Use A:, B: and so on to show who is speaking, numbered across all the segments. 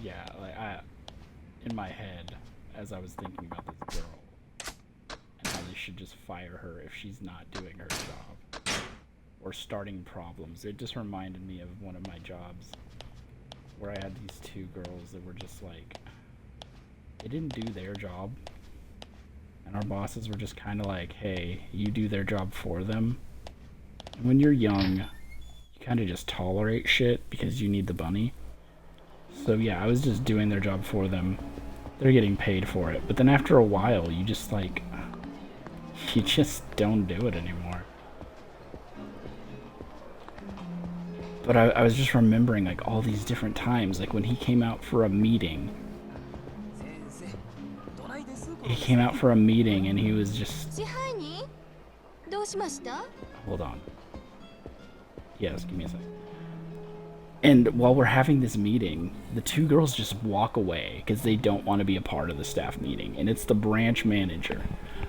A: yeah, like in my head, as I was thinking about this girl and how they should just fire her if she's not doing her job or starting problems, it just reminded me of one of my jobs where I had these two girls that were just like, they didn't do their job, and our bosses were just kind of like, hey, you do their job for them. And when you're young, you kind of just tolerate shit because you need the money. So yeah, I was just doing their job for them. They're getting paid for it. But then after a while, you just like, you just don't do it anymore. But I was just remembering like all these different times, like when he came out for a meeting. He came out for a meeting and he was just... Hold on. Yes, give me a second. And while we're having this meeting, the two girls just walk away because they don't want to be a part of the staff meeting. And it's the branch manager.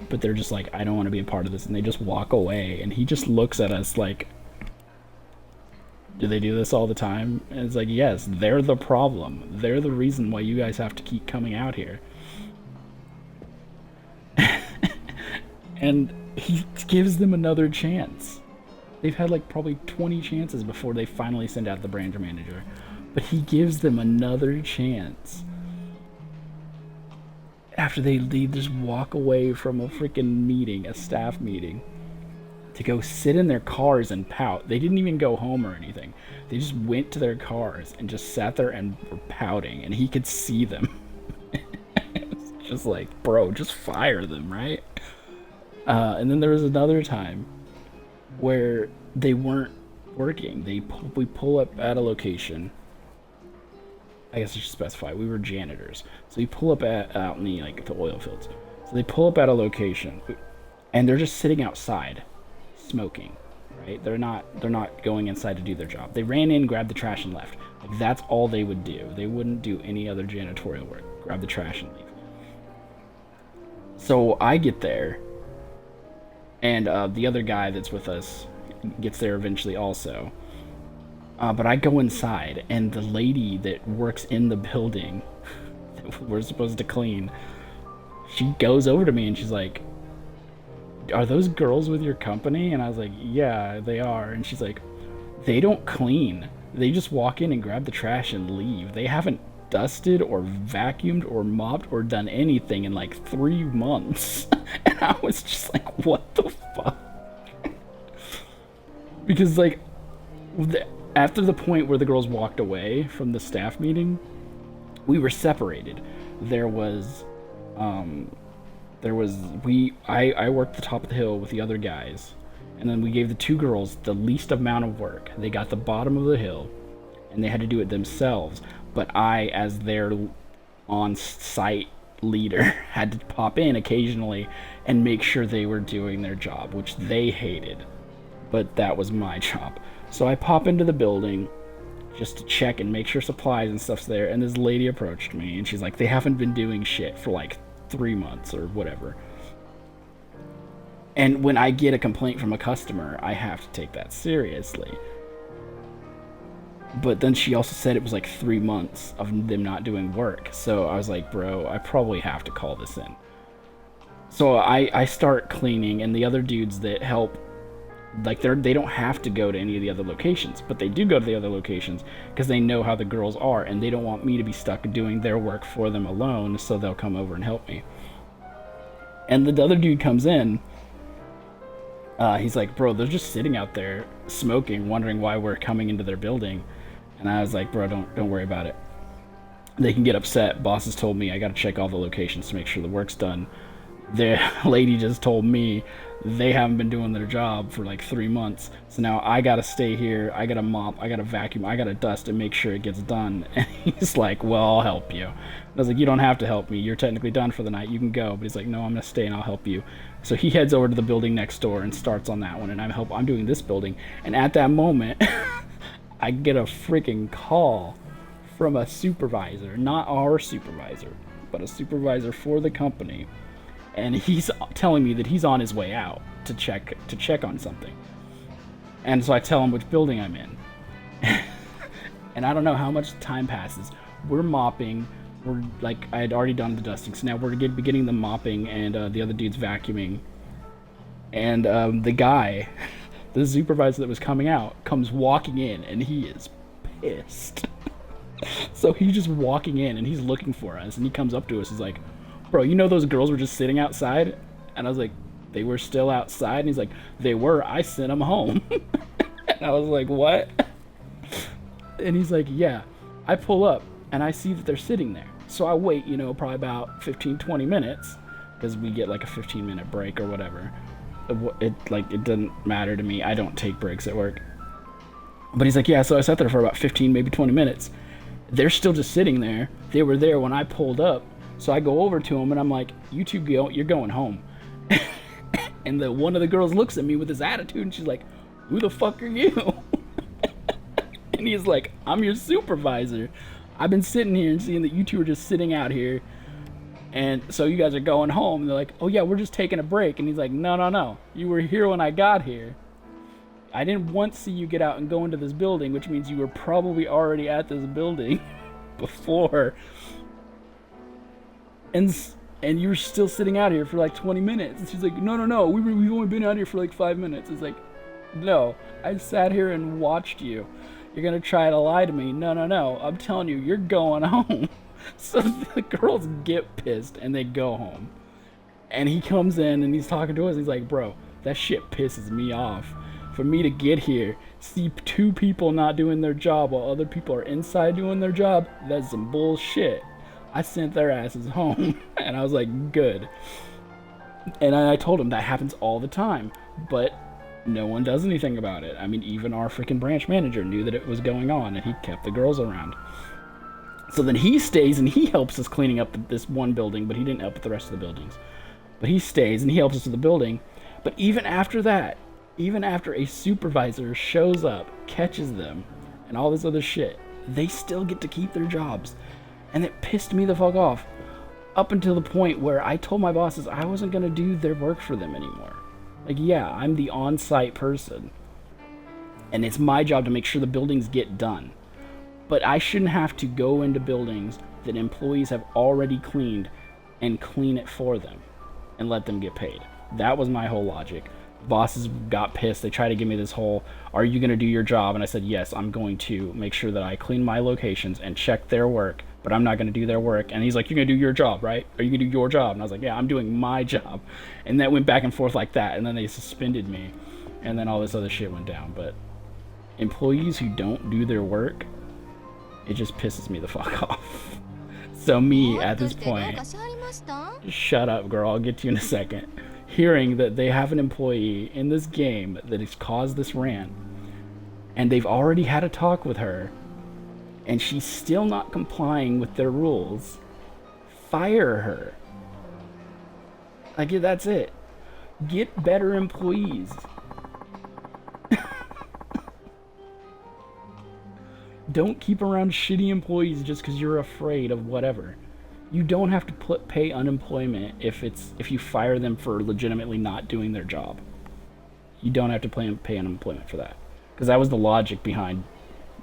A: But they're just like, I don't want to be a part of this. And they just walk away. And he just looks at us like, do they do this all the time? And it's like, yes, they're the problem. They're the reason why you guys have to keep coming out here. And he gives them another chance. They've had like probably 20 chances before they finally send out the branch manager. But he gives them another chance. After they just walk away from a freaking meeting, a staff meeting, to go sit in their cars and pout. They didn't even go home or anything. They just went to their cars and just sat there and were pouting, and he could see them. It's just like, bro, just fire them, right? And then there was another time where they weren't working. We pull up at a location. I guess I should specify. We were janitors, so we pull up out in the oil fields. So they pull up at a location, and they're just sitting outside, smoking. Right? They're not going inside to do their job. They ran in, grabbed the trash, and left. Like, that's all they would do. They wouldn't do any other janitorial work. Grab the trash and leave. So I get there. And the other guy that's with us gets there eventually also. But I go inside, and the lady that works in the building that we're supposed to clean, she goes over to me and she's like, are those girls with your company? And I was like, yeah, they are. And she's like, they don't clean. They just walk in and grab the trash and leave. They haven't dusted or vacuumed or mopped or done anything in like 3 months. And I was just like, what the fuck? Because like after the point where the girls walked away from the staff meeting, we were separated. I worked the top of the hill with the other guys, and then we gave the two girls the least amount of work. They got the bottom of the hill and they had to do it themselves. But I, as their on-site leader, had to pop in occasionally and make sure they were doing their job, which they hated. But that was my job. So I pop into the building just to check and make sure supplies and stuff's there, and this lady approached me, and she's like, they haven't been doing shit for like 3 months or whatever. And when I get a complaint from a customer, I have to take that seriously. But then she also said it was like 3 months of them not doing work. So I was like, bro, I probably have to call this in. So I start cleaning, and the other dudes that help, like, they don't have to go to any of the other locations, but they do go to the other locations because they know how the girls are, and they don't want me to be stuck doing their work for them alone, so they'll come over and help me. And the other dude comes in. He's like, bro, they're just sitting out there smoking, wondering why we're coming into their building. And I was like, bro, don't worry about it. They can get upset. Boss has told me I gotta check all the locations to make sure the work's done. The lady just told me they haven't been doing their job for like 3 months. So now I gotta stay here. I gotta mop. I gotta vacuum. I gotta dust and make sure it gets done. And he's like, well, I'll help you. I was like, you don't have to help me. You're technically done for the night. You can go. But he's like, no, I'm gonna stay and I'll help you. So he heads over to the building next door and starts on that one. And I'm doing this building. And at that moment, I get a freaking call from a supervisor, not our supervisor, but a supervisor for the company. And he's telling me that he's on his way out to check on something. And so I tell him which building I'm in. And I don't know how much time passes. we're mopping. We're like, I had already done the dusting, so now we're beginning the mopping, and the other dude's vacuuming. And the guy, the supervisor that was coming out, comes walking in, and he is pissed. So he's just walking in, and he's looking for us, and he comes up to us. He's like, "Bro, you know those girls were just sitting outside?" And I was like, "They were still outside?" And he's like, "They were. I sent them home." And I was like, "What?" And he's like, "Yeah." I pull up, and I see that they're sitting there. So I wait, you know, probably about 15, 20 minutes, because we get like a 15-minute break or whatever. It doesn't matter to me. I don't take breaks at work. But he's like, "Yeah, so I sat there for about 15, maybe 20 minutes. They're still just sitting there. They were there when I pulled up." So I go over to him, and I'm like, "You two go, you're going home." And one of the girls looks at me with this attitude, and she's like, "Who the fuck are you?" And he's like, "I'm your supervisor. I've been sitting here and seeing that you two are just sitting out here, and so you guys are going home." And they're like, "Oh yeah, we're just taking a break." And he's like, No. You were here when I got here. I didn't once see you get out and go into this building, which means you were probably already at this building before. And you were still sitting out here for like 20 minutes. And she's like, No. We've only been out here for like 5 minutes. It's like, no, I sat here and watched you. You're going to try to lie to me. No. I'm telling you, you're going home. So the girls get pissed and they go home. And he comes in and he's talking to us. He's like, "Bro, that shit pisses me off. For me to get here, see two people not doing their job while other people are inside doing their job, that's some bullshit. I sent their asses home." And I was like, "Good." And I told him that happens all the time, but no one does anything about it. I mean, even our freaking branch manager knew that it was going on, and he kept the girls around. So then he stays and he helps us cleaning up this one building, but he didn't help with the rest of the buildings. But he stays and he helps us with the building. But even after that, even after a supervisor shows up, catches them, and all this other shit, they still get to keep their jobs. And it pissed me the fuck off. Up until the point where I told my bosses I wasn't going to do their work for them anymore. Like, yeah, I'm the on-site person. And it's my job to make sure the buildings get done. But I shouldn't have to go into buildings that employees have already cleaned and clean it for them and let them get paid. That was my whole logic. Bosses got pissed. They tried to give me this whole, "Are you going to do your job?" And I said, "Yes, I'm going to make sure that I clean my locations and check their work, but I'm not going to do their work." And he's like, "You're going to do your job, right? Are you going to do your job?" And I was like, "Yeah, I'm doing my job." And that went back and forth like that. And then they suspended me. And then all this other shit went down. But employees who don't do their work, it just pisses me the fuck off. So me, at this point, shut up, girl, I'll get to you in a second. Hearing that they have an employee in this game that has caused this rant, and they've already had a talk with her, and she's still not complying with their rules, fire her. Like, that's it. Get better employees. Don't keep around shitty employees just because you're afraid of whatever. You don't have to pay unemployment if you fire them for legitimately not doing their job. You don't have to pay unemployment for that. Because that was the logic behind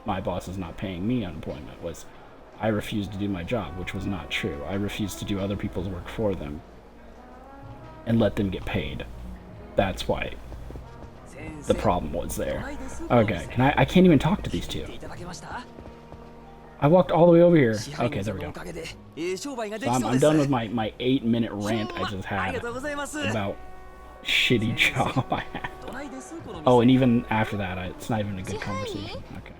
A: my bosses not paying me unemployment, was I refused to do my job, which was not true. I refused to do other people's work for them and let them get paid. That's why the problem was there. Okay, I can't even talk to these two. I walked all the way over here. Okay, there we go. So I'm done with my 8-minute rant I just had about shitty job I had. Oh, and even after that, it's not even a good conversation. Okay.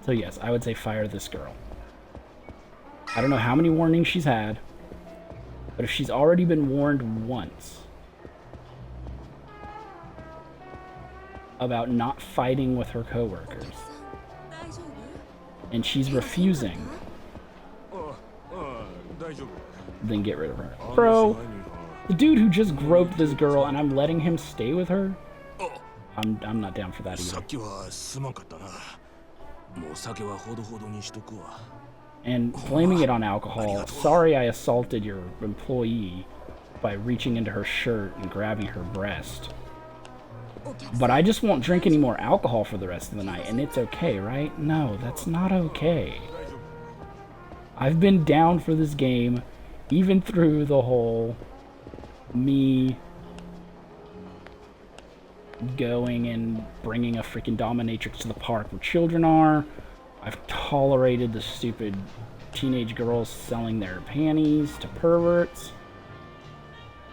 A: So yes, I would say fire this girl. I don't know how many warnings she's had, but if she's already been warned once about not fighting with her coworkers, and she's refusing, then get rid of her. Bro, the dude who just groped this girl and I'm letting him stay with her, I'm not down for that either. And blaming it on alcohol. Sorry I assaulted your employee by reaching into her shirt and grabbing her breast. But I just won't drink any more alcohol for the rest of the night, and it's okay, right? No, that's not okay. I've been down for this game, even through the whole me going and bringing a freaking dominatrix to the park where children are. I've tolerated the stupid teenage girls selling their panties to perverts.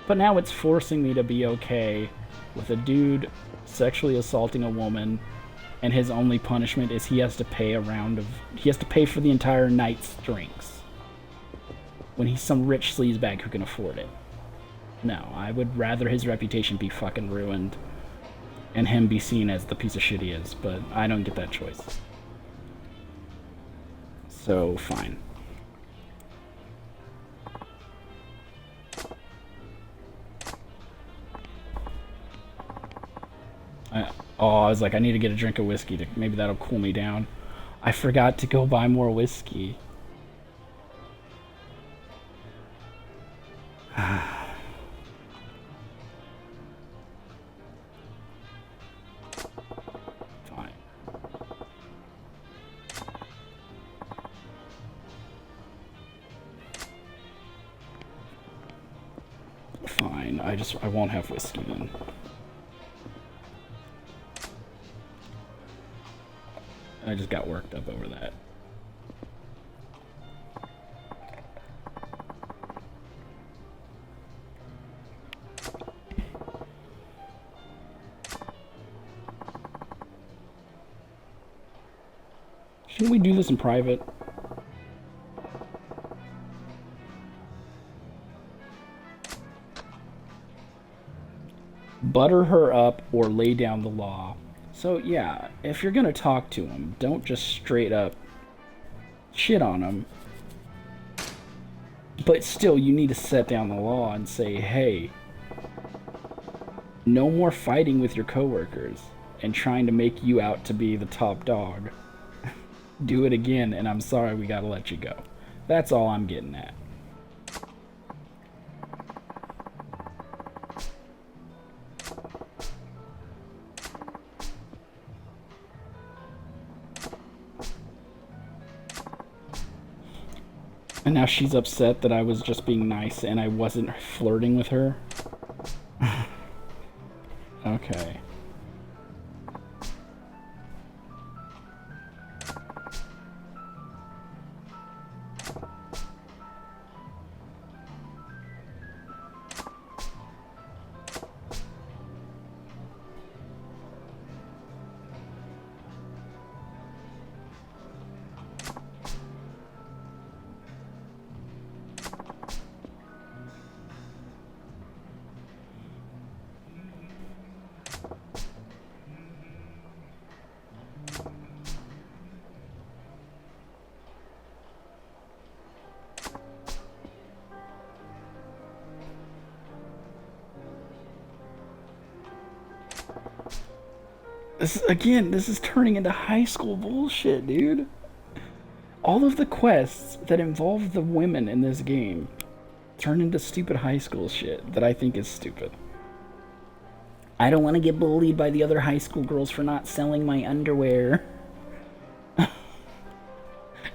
A: But now it's forcing me to be okay with a dude sexually assaulting a woman, and his only punishment is he has to pay for the entire night's drinks. When he's some rich sleazebag who can afford it. No, I would rather his reputation be fucking ruined and him be seen as the piece of shit he is, but I don't get that choice. So, fine. I was like, I need to get a drink of whiskey. Maybe that'll cool me down. I forgot to go buy more whiskey. Fine. Fine. I won't have whiskey then. I just got worked up over that. Shouldn't we do this in private? Butter her up or lay down the law. So yeah, if you're gonna talk to him, don't just straight up shit on him. But still, you need to set down the law and say, hey, no more fighting with your coworkers and trying to make you out to be the top dog. Do it again, and I'm sorry, we gotta let you go. That's all I'm getting at. And now she's upset that I was just being nice and I wasn't flirting with her. Okay. This is turning into high school bullshit, dude. All of the quests that involve the women in this game turn into stupid high school shit that I think is stupid. I don't want to get bullied by the other high school girls for not selling my underwear.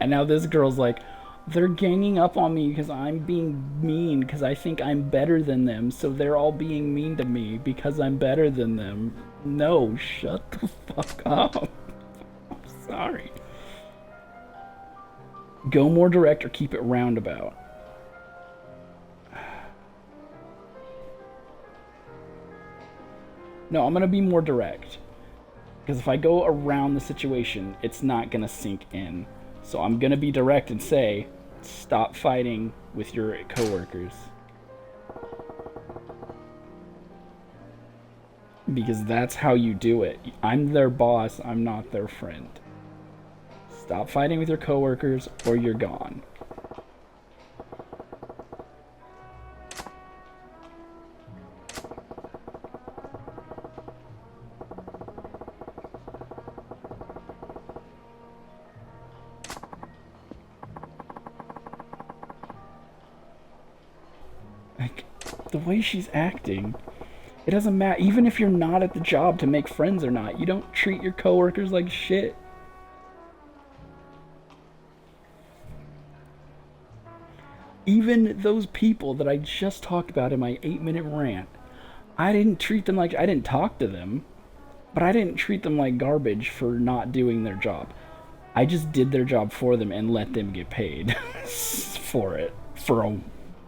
A: And now this girl's like, they're ganging up on me because I'm being mean because I think I'm better than them, so they're all being mean to me because I'm better than them. No, shut the fuck up. I'm sorry. Go more direct or keep it roundabout. No, I'm gonna be more direct. Because if I go around the situation, it's not gonna sink in. So I'm gonna be direct and say, stop fighting with your coworkers. Because that's how you do it. I'm their boss, I'm not their friend. Stop fighting with your coworkers or you're gone. Like, the way she's acting, It doesn't matter. Even if you're not at the job to make friends or not, you don't treat your coworkers like shit. Even those people that I just talked about in my 8-minute rant, I didn't treat them like, I didn't talk to them, but I didn't treat them like garbage for not doing their job. I just did their job for them and let them get paid for it for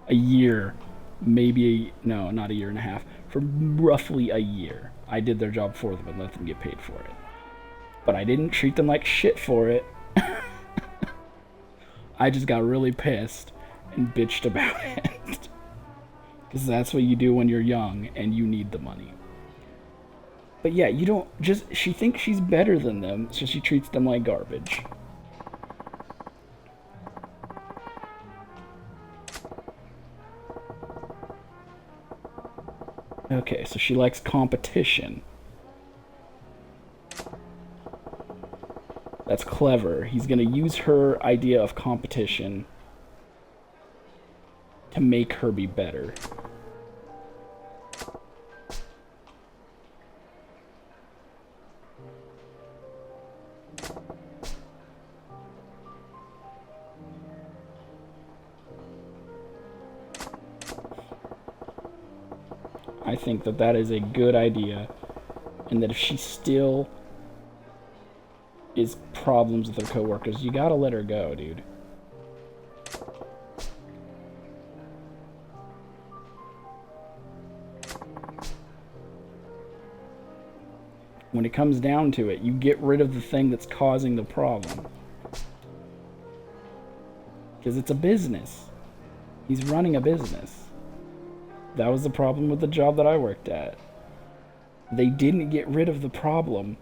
A: a year, maybe no, not a year and a half, for roughly a year. I did their job for them and let them get paid for it. But I didn't treat them like shit for it. I just got really pissed and bitched about it. Because that's what you do when you're young and you need the money. But yeah, you don't just. She thinks she's better than them, so she treats them like garbage. Okay, so she likes competition. That's clever. He's gonna use her idea of competition to make her be better. I think that that is a good idea, and that if she still is problems with her coworkers, you gotta let her go, dude. When it comes down to it, you get rid of the thing that's causing the problem. Because it's a business. He's running a business. That was the problem with the job that I worked at. They didn't get rid of the problem.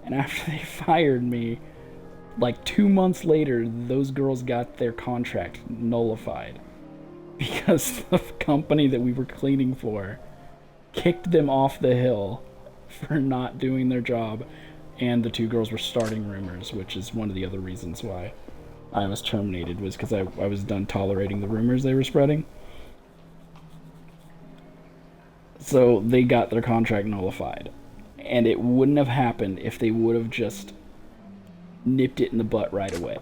A: And after they fired me, like 2 months later, those girls got their contract nullified. Because the company that we were cleaning for kicked them off the hill for not doing their job. And the 2 girls were starting rumors, which is one of the other reasons why I was terminated, was because I was done tolerating the rumors they were spreading. So they got their contract nullified. And it wouldn't have happened if they would have just nipped it in the butt right away.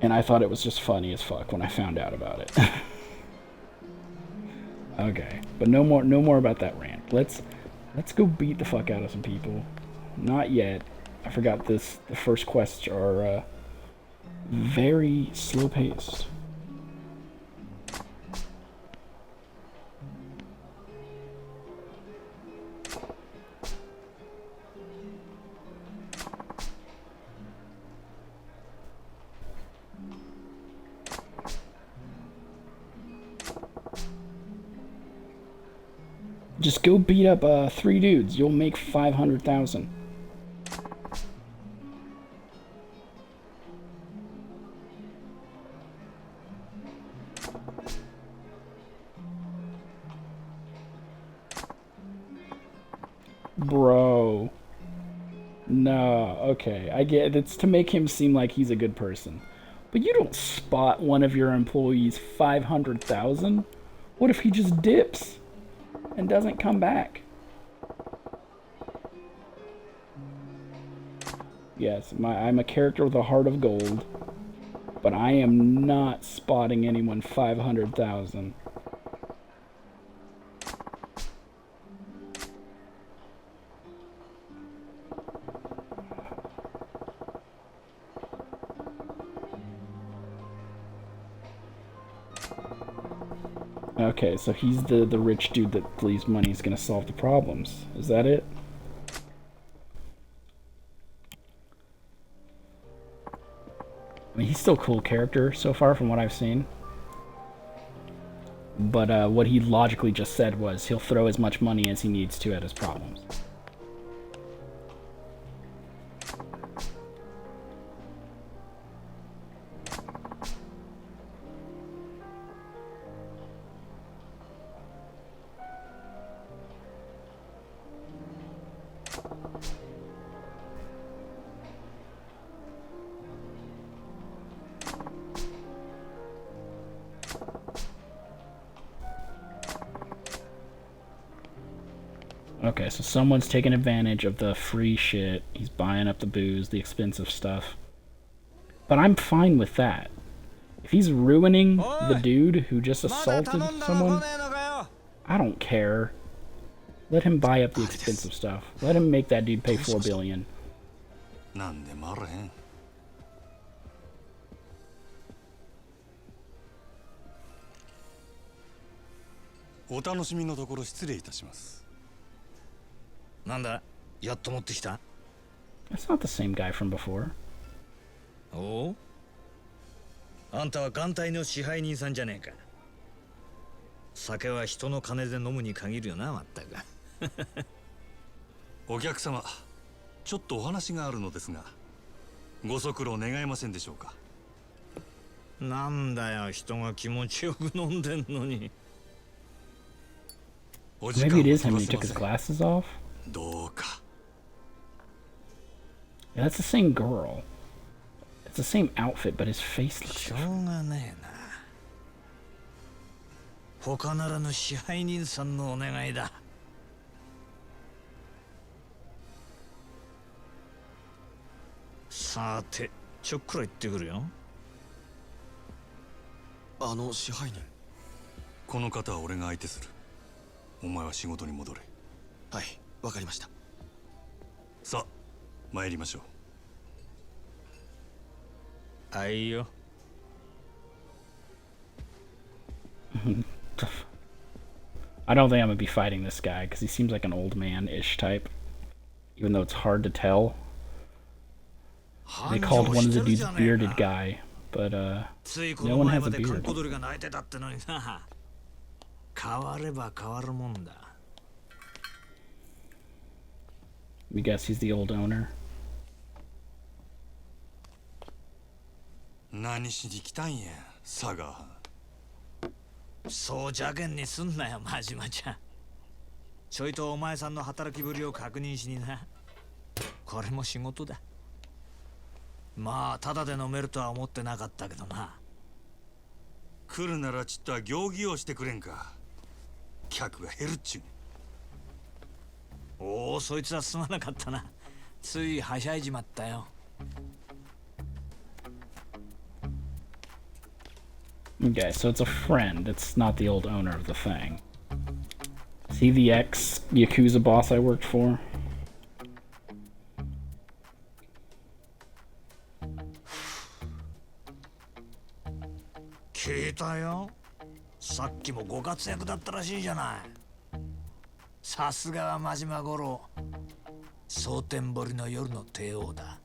A: And I thought it was just funny as fuck when I found out about it. Okay, but no more about that rant. Let's go beat the fuck out of some people. Not yet. I forgot this. The first quests are very slow paced. Just go beat up 3 dudes. You'll make 500,000. Bro. No, okay. I get it. It's to make him seem like he's a good person. But you don't spot one of your employees 500,000. What if he just dips and doesn't come back? Yes, I'm a character with a heart of gold, but I am not spotting anyone 500,000. Okay, so he's the rich dude that believes money is going to solve the problems. Is that it? I mean, he's still a cool character so far from what I've seen. But what he logically just said was he'll throw as much money as he needs to at his problems. Okay, so someone's taking advantage of the free shit. He's buying up the booze, the expensive stuff. But I'm fine with that. If he's ruining the dude who just assaulted someone, I don't care. Let him buy up the expensive stuff. Let him make that dude pay $4 billion.
B: なんでもあらへん。お楽しみのところ失礼いたします。
C: なんだ、やっと持ってきた？
A: That's not the same guy from before.
C: おう？あんたは艦隊の支配人さんじゃねえか。酒は人の金で飲むに限るよな、まったく。
B: お客様、ちょっとお話があるのですが、ご足労願えませんでしょうか。
C: なんだよ、人が気持ちよく飲んでんのに。
A: Maybe it is him when he took his glasses off?
B: どうか。
A: Yeah, that's the same girl. It's the same outfit, but his face looks
C: しょ
A: different.
C: うがねえな。他ならぬ支配人さんのお願いだ。さて、ちょっくら行ってくるよ。
B: 支配人。この方は俺が相手する。お前は仕事に戻れ。はい、わかりました。さあ、参りましょう。
C: あいよ。
A: I don't think I'm gonna be fighting this guy because he seems like an old man-ish type, even though it's hard to tell. They called one of the dudes bearded guy, but no one has a beard.
C: 変われば変わるもんだ。
A: We guess he's the old owner.
B: 何しに来たんや、サガー。
C: そう邪険にすんなよ、マジマちゃん。ちょいとお前さんの働きぶりを確認しにな。これも仕事だ。まあ、ただで飲めるとは思ってなかったけどな。
B: 来るならちっとは行儀をしてくれんか。客が減るっちゅう。
C: おお、そいつはすまなかったな。ついはしゃいじまったよ。
A: Okay, so it's a friend. It's not the old owner of the thing. Is he the ex-Yakuza boss I worked for?
C: 聞いたよ。さっきもご活躍だったらしいじゃない。さすがは真島五郎。蒼天堀の夜の帝王だ。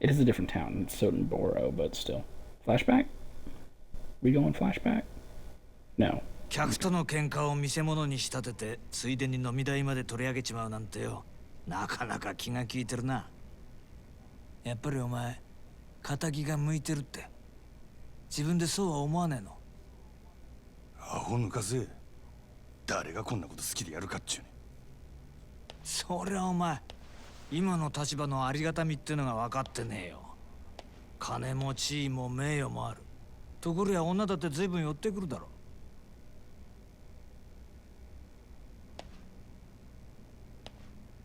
A: It is a different town. It's Sotenboro, but still. Flashback? We going flashback? No.
C: 客との喧嘩を見せ物に仕立てて、ついでに飲み代まで取り上げちまうなんてよ。なかなか気が利いてるな。やっぱりお前、仇が向いてるって。自分でそうは思わねえの？
B: アホ抜かせ。誰がこんなこと好きでやるかっちゅうね。
C: そりゃお前、今の立場のありがたみってのが分かってねえよ。金も地位も名誉もある。ところや女だって随分寄ってくるだろ。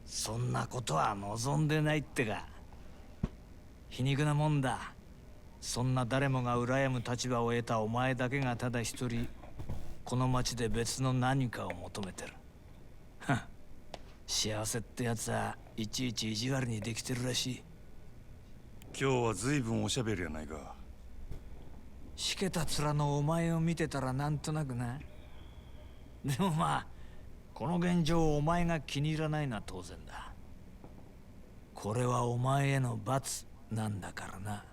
C: そんなことは望んでないってか。皮肉なもんだ。そんな誰もが羨む立場を得たお前だけがただ一人、この町で別の何かを求めてる。はっ、幸せってやつはいちいち意地悪にできてるらしい。
B: 今日は随分おしゃべりやないか。
C: しけた面のお前を見てたらなんとなくな。でもまあ、この現状をお前が気に入らないのは当然だ。これはお前への罰なんだからな。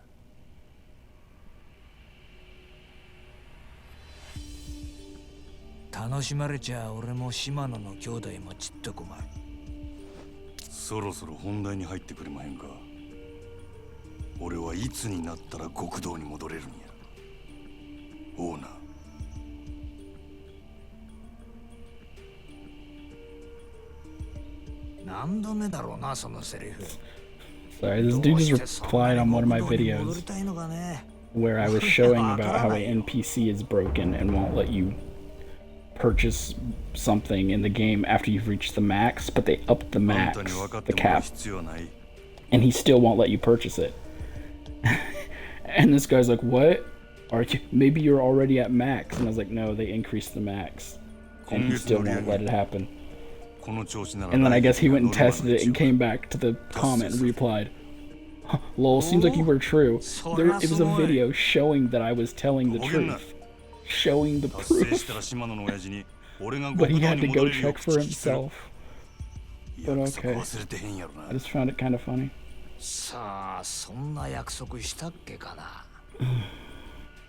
C: 楽しまれちゃ俺も島野の兄弟もちっと困る。
B: そろそろ本題に入ってくれまへんか。俺はいつになったら極道に戻れるんや。オーナー。
C: 何度目だろうな、そのセリフ。
A: Sorry, this dude just replied on one of my videos where I was showing about how an NPC is broken and won't let you purchase something in the game after you've reached the max, but they upped the max, the cap, and he still won't let you purchase it. And this guy's like, what? Are you, maybe you're already at max. And I was like, no, they increased the max. And he still won't let it happen. And then I guess he went and tested it and came back to the comment and replied, lol, seems like you were true. It was a video showing that I was telling the truth. Showing the proof. But he had to go check for himself. But okay. I just found it kind of funny.
C: さあ、そんな約束したっけかな。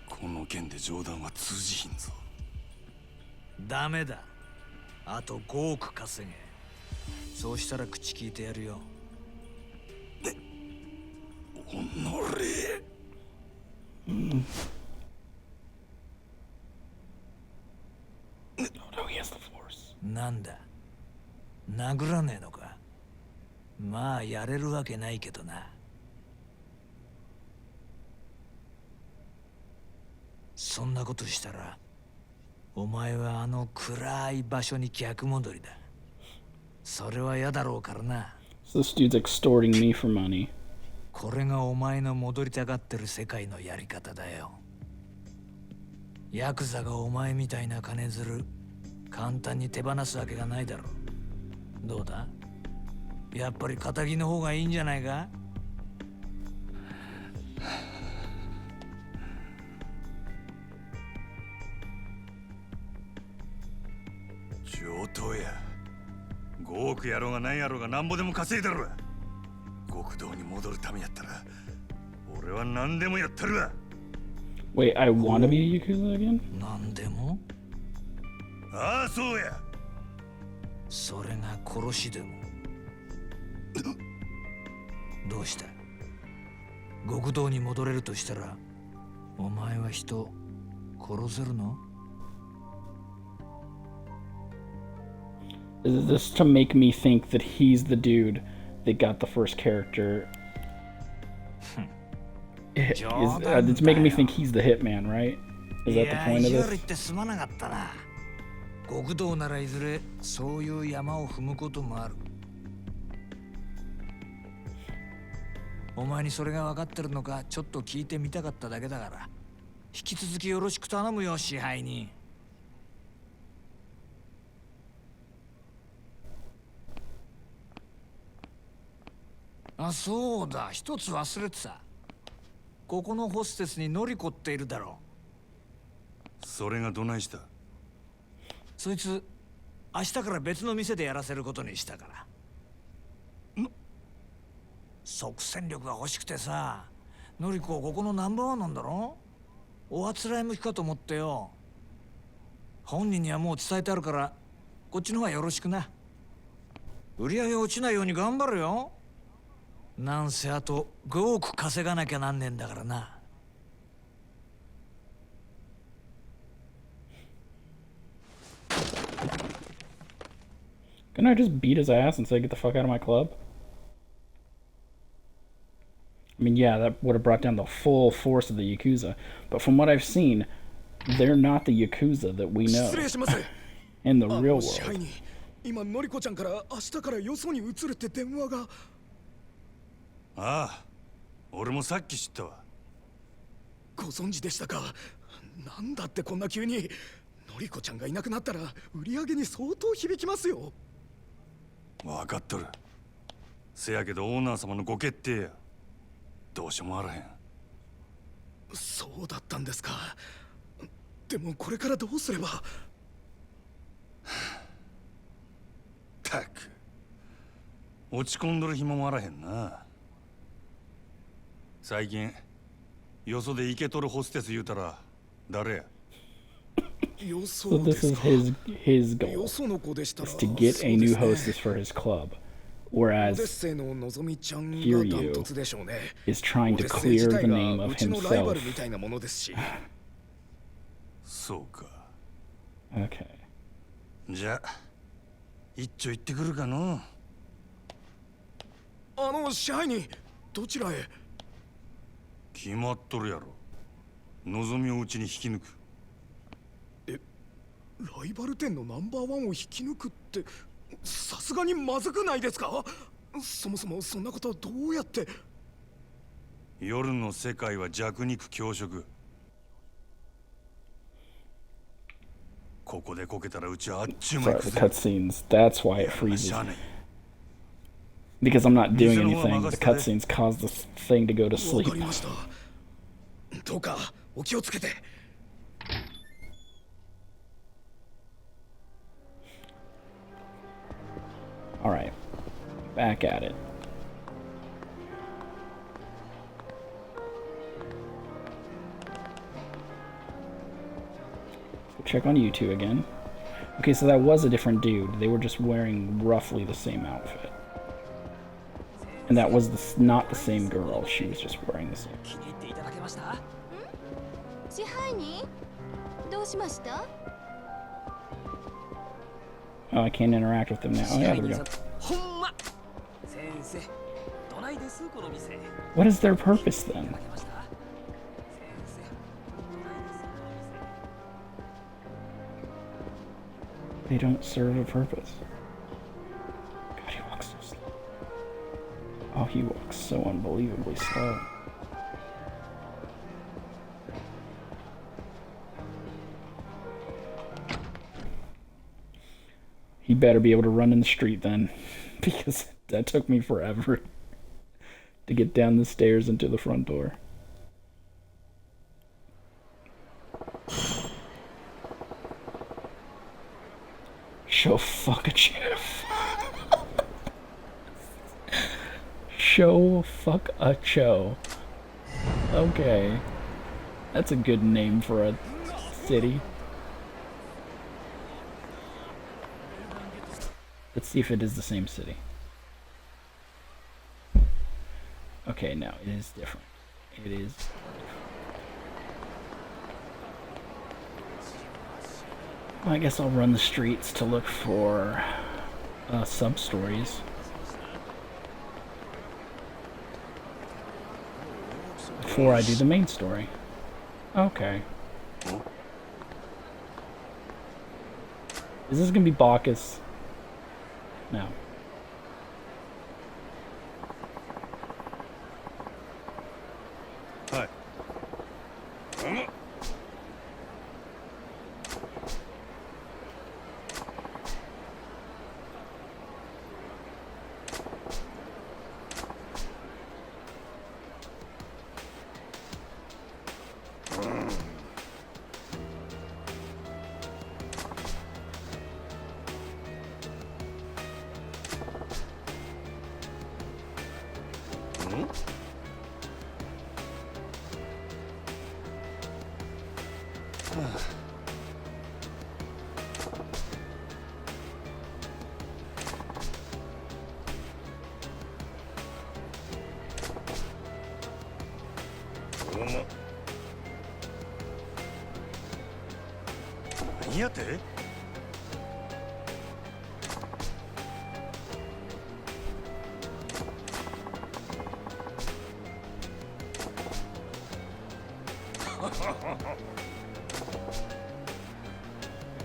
B: この件で冗談は通じひんぞ。
C: ダメだ。あと5億稼げ。そうしたら口聞いてやるよ。
B: おのれ。
C: なんだ。殴らねえのか。まあやれるわけないけどな。そんなことしたらお前はあの暗い場所に逆戻りだ。それは嫌だろうからな。
A: So this dude's extorting me for money.
C: これがお前の戻りたがってる世界のやり方だよ。ヤクザがお前みたいな金づる簡単に手放すわけがないだろう。どうだ？やっぱり仇の方がいいんじゃないか？
B: 上等や。5億やろうが何やろうがなんぼでも稼いだろ。極道に戻るためやったら俺は何でもやったるわ。
A: Wait, I wanna be a Yakuza again?
C: 何でも？
B: ああ、そうや。
C: それが殺しでも。どうした？極道に戻れるとしたらお前は人殺せるの？
A: Is this to make me think that he's the dude that got the first character? It's making me think he's the hitman, right? Is that the point of this?
C: 極道ならいずれそういう山を踏むこともある。お前にそれが分かってるのかちょっと聞いてみたかっただけだから、引き続きよろしく頼むよ、支配人。あ、そうだ、一つ忘れてた。ここのホステスにノリコっているだろ
B: う。それがどないした？
C: そいつ明日から別の店でやらせることにしたから。即戦力が欲しくてさ。ノリコここのナンバーワンなんだろ。おあつらい向きかと思ってよ。本人にはもう伝えてあるからこっちの方がよろしくな。売り上げ落ちないように頑張るよ。なんせあと5億稼がなきゃなんねんだからな。
A: Couldn't I just beat his ass and say, get the fuck out of my club? I mean, yeah, that would have brought down the full force of the Yakuza. But from what I've seen, they're not the Yakuza that we know in the real world.
D: 今のりこちゃんから明日からよそに移るって電話が。
B: ああ、俺もさっき知ったわ。
D: ご存知でしたか。なんだってこんな急に。のりこちゃんがいなくなったら売り上げに相当響きますよ。
B: 分かっとる。せやけどオーナー様のご決定や。どうしようもあらへん。
D: そうだったんですか。でもこれからどうすれば。
B: たく落ち込んどる暇もあらへんな。最近よそでイケとるホステス言うたら誰や。
A: So this is his goal, is to get a new hostess for his club, whereas Kiryu is trying to clear the name of himself.
B: そうか。
A: Okay.
B: じゃあ一丁行ってくるかの。
D: 支配人、どちらへ？
B: 決まっとるやろ。望みをうちに引き抜く。
D: ライバル店のナンバーワンを引き抜くってさすがにまずくないですか？そもそもそんなことどうやって。
B: 夜の世界は弱肉強食。ここでこけたらうちはあっちゅう間
A: Sorry,
B: に
A: the
B: 崩れる。
A: cutscenes. That's why it
B: し
A: freezes.
B: ゃあない。
A: Because I'm not doing anything, the cutscenes cause the thing to go to
D: わか
A: sleep.
D: りました。どうかお気をつけて。
A: Alright. Back at it. Check on you two again. Okay, so that was a different dude. They were just wearing roughly the same outfit. And that was not the same girl. She was just wearing the same.
E: 気に入っていただけました？
F: 支配人どうしました？
A: Oh, I can't interact with them now. Oh, yeah, there we go.
E: ほんま。先生、どないですこの店。
A: What is their purpose then?
E: いただけました？先生、どないですこの店。
A: They don't serve a purpose. God, he walks so slow. Oh, he walks so unbelievably slow. He better be able to run in the street then, because that took me forever to get down the stairs into the front door. Show fuck a chef. Show fuck a cho. Okay. That's a good name for a city. Let's see if it is the same city. Okay, no, it is different. It is different. I guess I'll run the streets to look for sub-stories. Before I do the main story. Okay. Is this gonna be Bacchus? No.
B: Hi.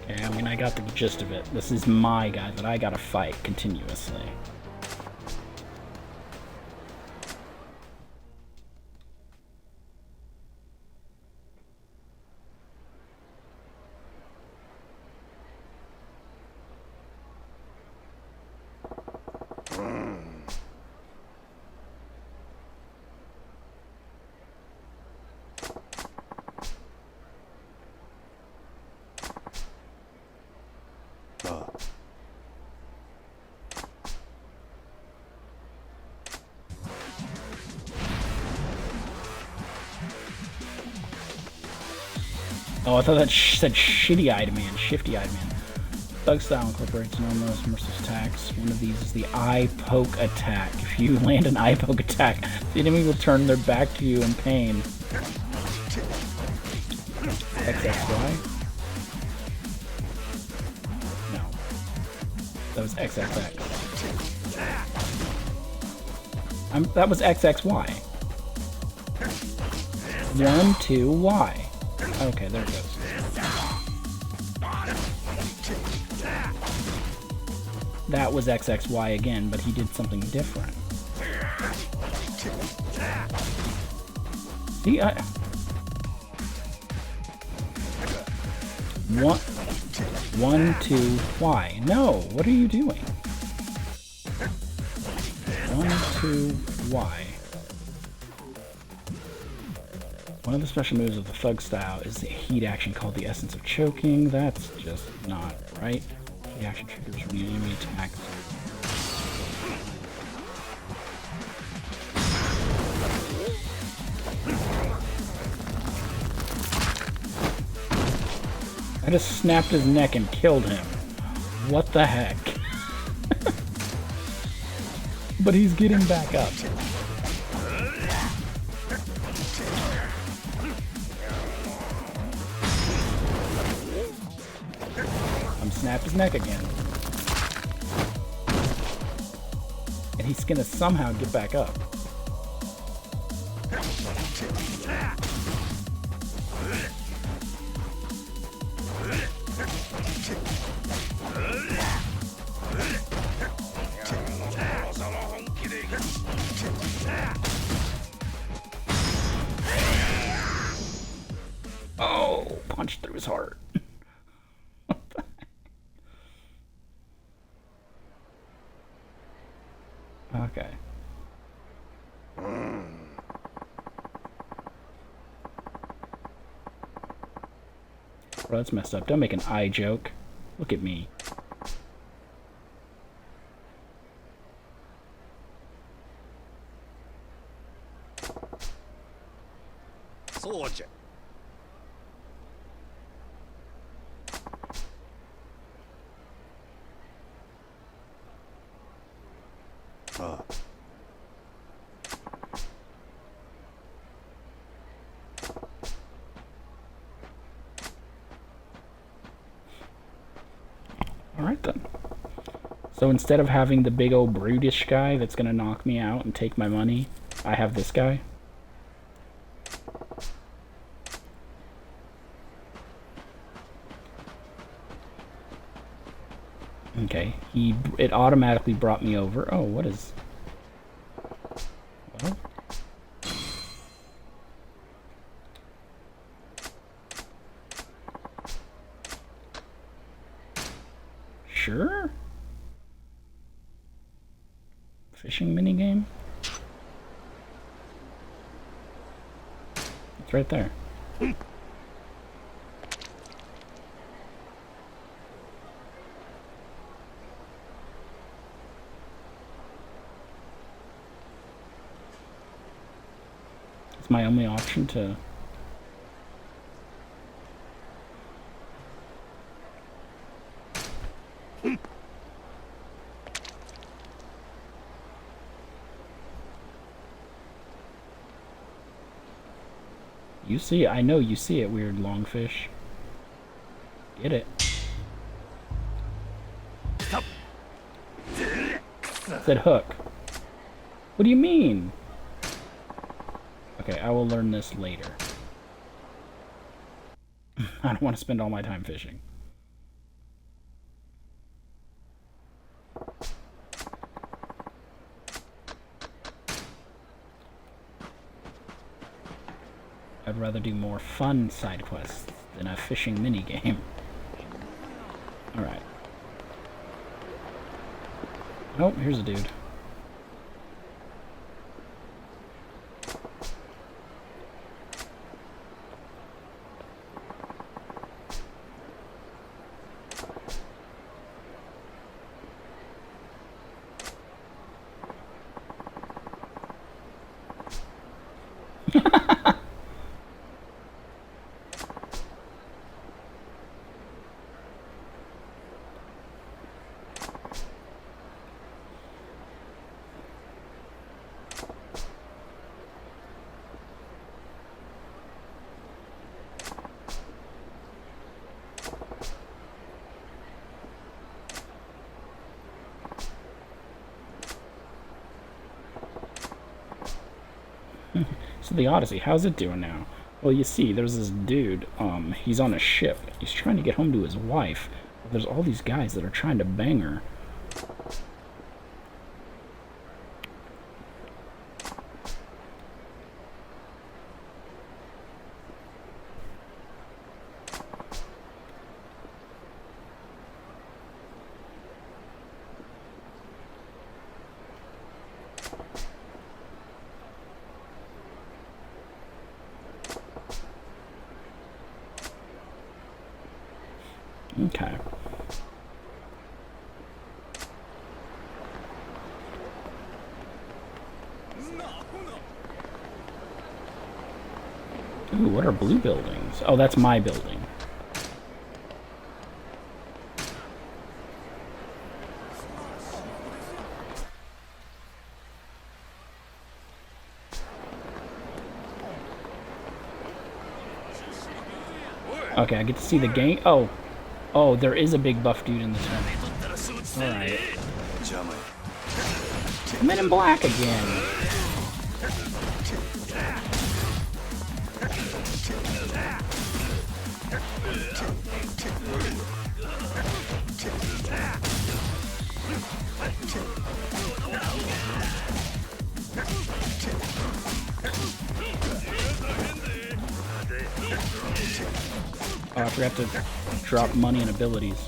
A: Okay, I mean, I got the gist of it. This is my guy that I gotta fight continuously. Oh, I thought that said shitty-eyed man, shifty-eyed man. Thug style incorporates numerous merciless attacks. One of these is the eye poke attack. If you land an eye poke attack, the enemy will turn their back to you in pain. XXY? No. That was XXX. That was XXY. 1, 2, Y. Okay, there it goes. that was XXY again, but he did something different. See, one, two, Y. No, what are you doing? 1, 2, Y. One of the special moves of the Thug style is the heat action called the Essence of Choking. That's just not right. The action triggers when the enemy attacks. I just snapped his neck and killed him. What the heck? But he's getting back up. I'm snapped his neck again. And he's gonna somehow get back up. Oh, punched through his heart. Okay. Well, that's messed up. Don't make an eye joke. Look at me.
B: Soldier.
A: Alright then. So instead of having the big old brutish guy that's gonna knock me out and take my money, I have this guy. Okay, it automatically brought me over. Oh, what is... What? Sure. Fishing minigame? It's right there. It's my only option to... You see it. I know you see it, weird long fish. Get it. Said hook. What do you mean? Okay, I will learn this later. I don't want to spend all my time fishing. I'd rather do more fun side quests than a fishing minigame. Alright. Oh, here's a dude. So the Odyssey, how's it doing now? Well, you see, there's this dude, he's on a ship. He's trying to get home to his wife. There's all these guys that are trying to bang her. Okay. Ooh, what are blue buildings? Oh, that's my building. Okay, I get to see the game. Oh. Oh, there is a big buff dude in this one. Alright. Men in Black again. Oh, I forgot to drop money and abilities.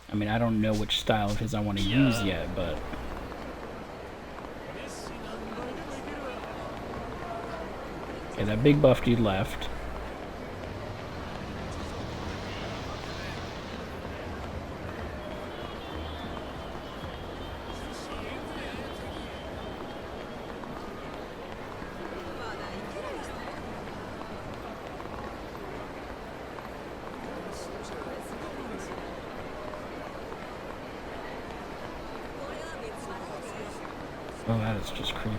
A: I mean, I don't know which style of his I want to use yet, but... Okay, that big buff dude left. Oh, that is just creepy.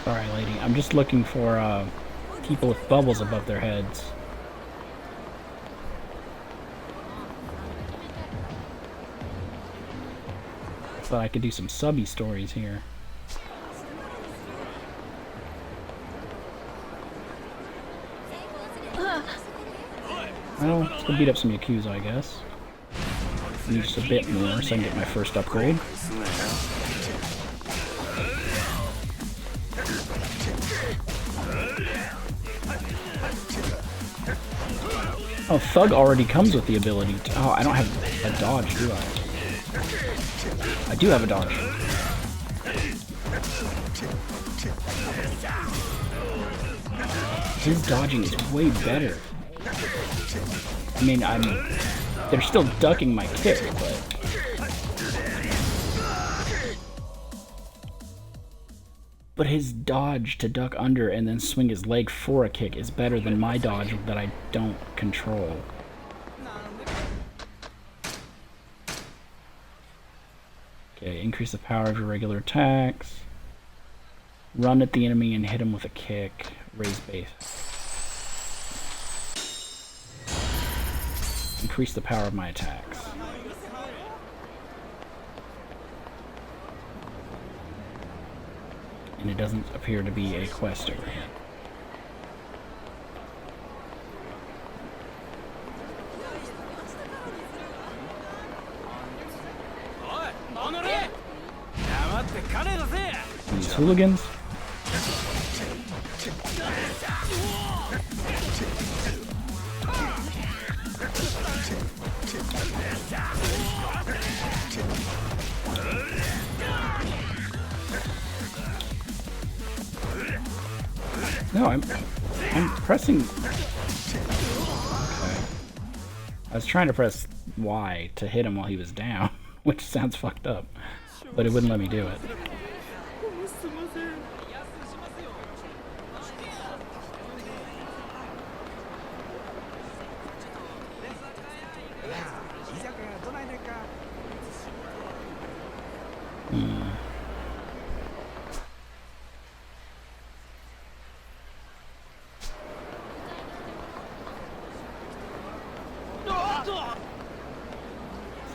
A: Sorry, lady. I'm just looking for people with bubbles above their heads. Thought I could do some subby stories here. Well, let's go beat up some Yakuza, I guess. Need just a bit more so I can get my first upgrade. Oh, Thug already comes with the ability to... Oh, I don't have a dodge, do I? I do have a dodge. His dodging is way better. I mean, they're still ducking my kick, but his dodge to duck under and then swing his leg for a kick is better than my dodge that I don't control. Okay, increase the power of your regular attacks. Run at the enemy and hit him with a kick. Raise base. Increase the power of my attacks. And it doesn't appear to be a quest over here. These hooligans? No, I'm pressing... Okay. I was trying to press Y to hit him while he was down, which sounds fucked up, but it wouldn't let me do it.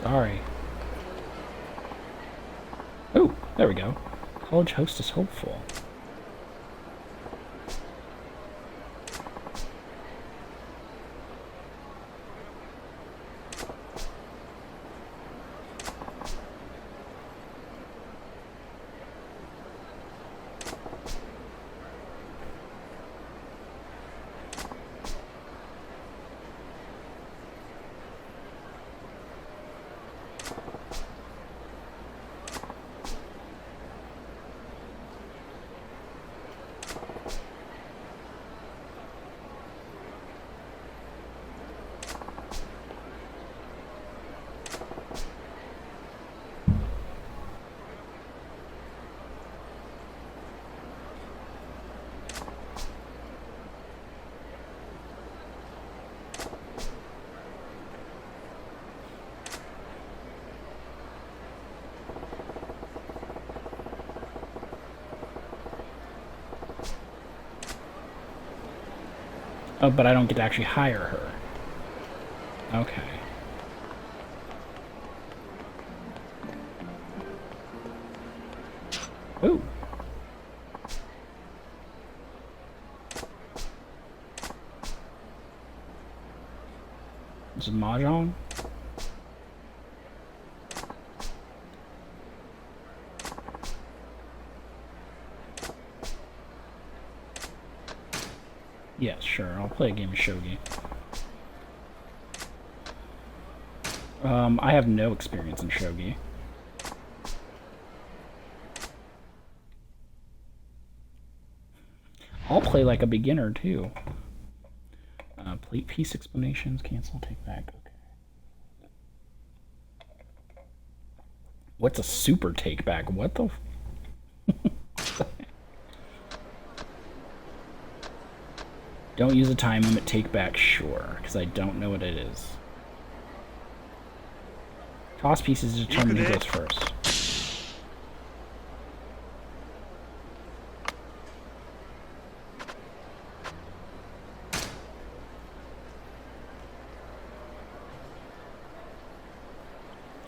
A: Sorry. Oh, there we go. College hostess hopeful. Oh, but I don't get to actually hire her. Okay. Ooh. This is Mahjong? Yeah, sure. I'll play a game of shogi. I have no experience in shogi. I'll play like a beginner too. Plate piece explanations, cancel, take back. Okay. What's a super take back? What the? Don't use a time limit, take back, sure, because I don't know what it is. Toss pieces to determine who goes first.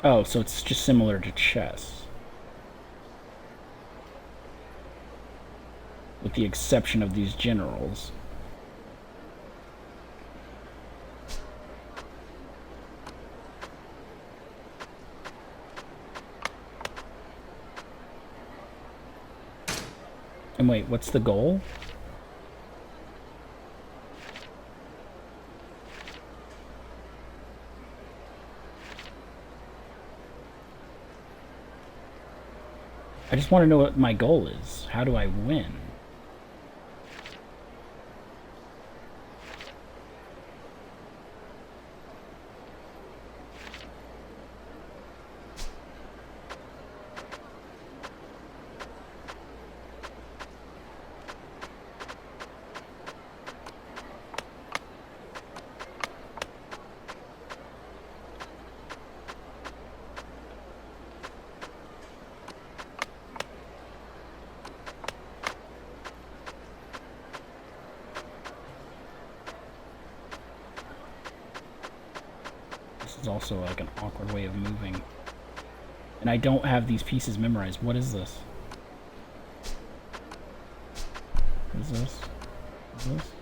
A: Oh, so it's just similar to chess. With the exception of these generals. And wait, what's the goal? I just want to know what my goal is. How do I win? This is also like an awkward way of moving. And I don't have these pieces memorized. What is this? What is this? What is this?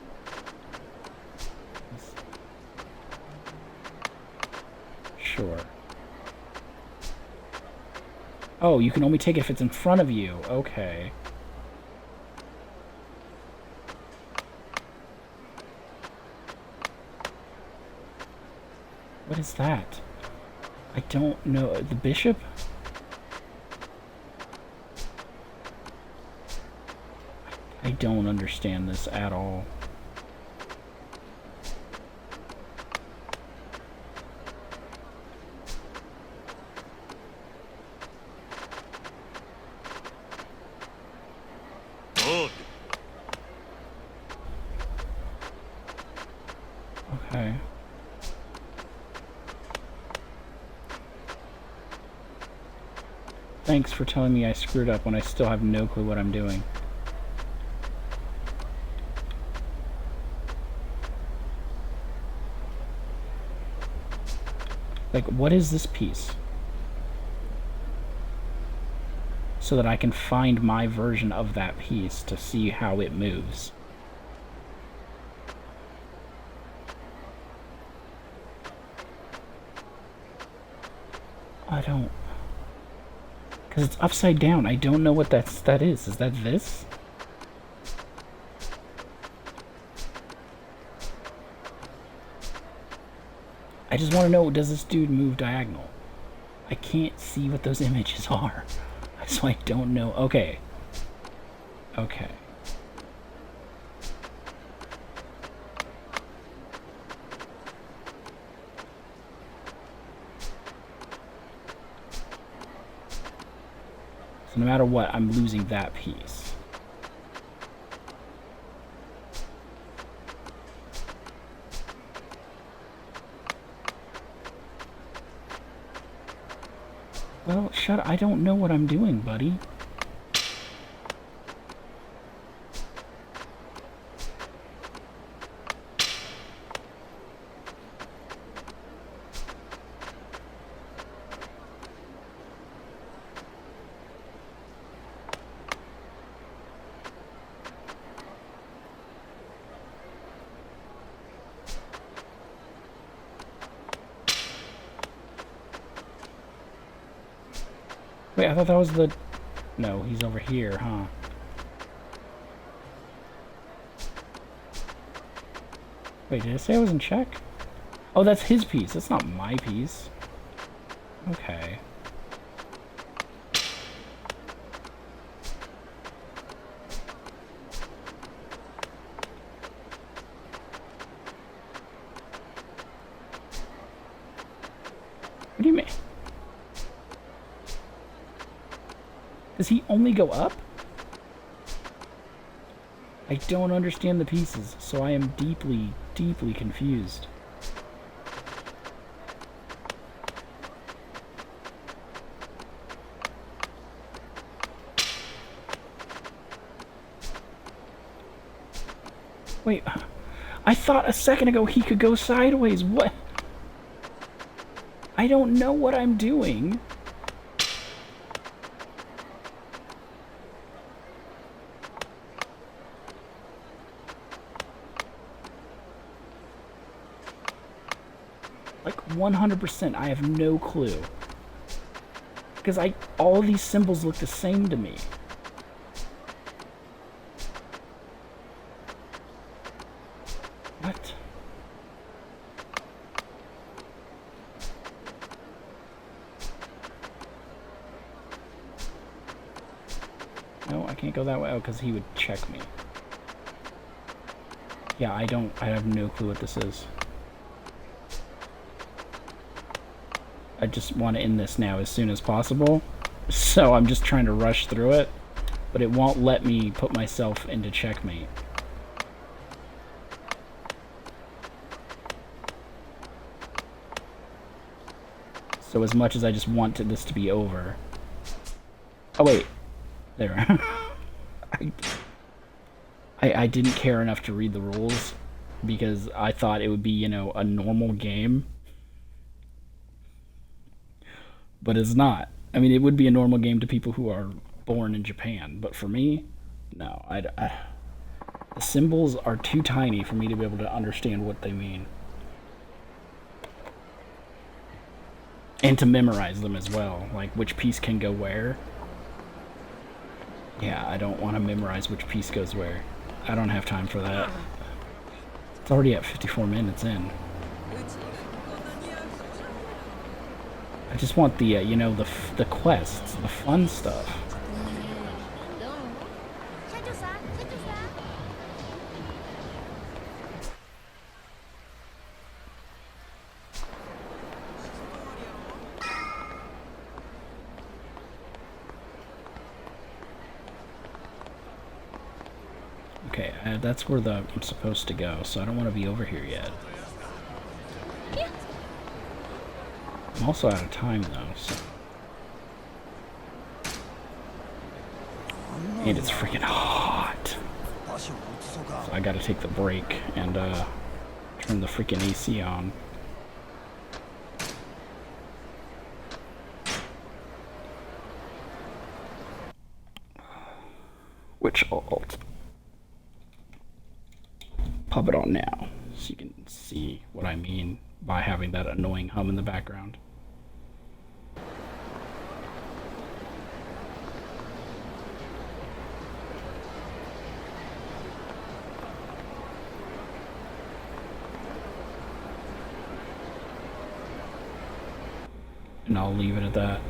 A: Sure. Oh, you can only take it if it's in front of you. Okay. What is that? I don't know. The bishop? I don't understand this at all. Okay. Thanks for telling me I screwed up when I still have no clue what I'm doing. Like, what is this piece? So that I can find my version of that piece to see how it moves. I don't... Because it's upside down. I don't know what that is. Is that this? I just want to know, does this dude move diagonal? I can't see what those images are. So I don't know. Okay. Okay. So no matter what, I'm losing that piece. Well, shut up. I don't know what I'm doing, buddy. Wait, I thought that was the... No, he's over here, huh? Wait, did I say I was in check? Oh, that's his piece. That's not my piece. Okay. What do you mean? Does he only go up? I don't understand the pieces, so I am deeply, deeply confused. Wait, I thought a second ago he could go sideways. What? I don't know what I'm doing. Like 100%, I have no clue. Because all these symbols look the same to me. What? No, I can't go that way. Oh, because he would check me. Yeah, I have no clue what this is. I just want to end this now as soon as possible. So I'm just trying to rush through it. But it won't let me put myself into checkmate. So as much as I just want this to be over. Oh wait. There. I didn't care enough to read the rules. Because I thought it would be, you know, a normal game. But it's not. I mean, it would be a normal game to people who are born in Japan. But for me, no. The symbols are too tiny for me to be able to understand what they mean. And to memorize them as well. Like, which piece can go where. Yeah, I don't want to memorize which piece goes where. I don't have time for that. It's already at 54 minutes in. I just want the, you know, the quests, the fun stuff. Okay, that's where I'm supposed to go, so I don't want to be over here yet. I'm also out of time though, so. And it's freaking hot. So I gotta take the break and turn the freaking AC on. Which I'll pop it on now so you can see what I mean by having that annoying hum in the background. And I'll leave it at that.